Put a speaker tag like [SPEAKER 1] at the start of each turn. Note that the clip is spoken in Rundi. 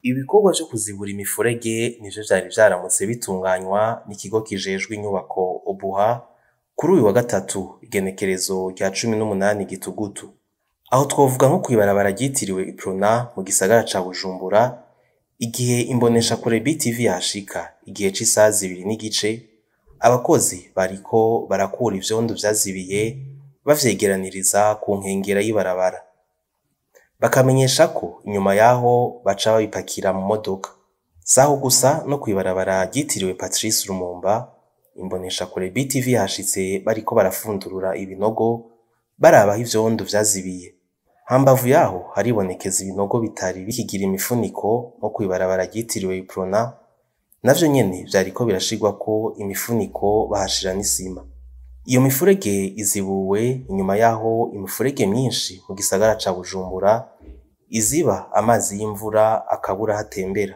[SPEAKER 1] Ibikorwa vyo kuzibura imifurege nivyo vyari vyaramutse bitunganywa n'ikigo kijejwe inyubako Obuha kuri uyu wa gatatu igenekerezo rya 18 Gitugutu. Aho twovuga nko kw'ibarabara ryitiriwe Iprona mu gisagara ca Bujumbura, igihe imboneshakure BTV yashika igihe c'isaha 2:30, abakozi bariko barakura ivyondo vyazibiye bavyegeraniriza ku nkengera y'ibarabara. Bakamenyesha ko inyuma yaho baca babipakira mu modoka. Saho gusa no kw'ibarabara ryitiriwe Patrice Lumumba, imboneshakure BTV yashitse bariko barafundurura ibinogo baraba aho ivyondo vyazibiye. Hambavu yaho haribonekeza ibinogo bitari bikigira imifuniko nko kw'ibarabara ryitiriwe Iprona, navyo nyene vyariko birashirwako imifuniko bahashira n'isima. Iyo mifurege izibuwe inyuma yaho imifurege myinshi mu gisagara ca Bujumbura iziba amazi y'imvura akabura hatembera.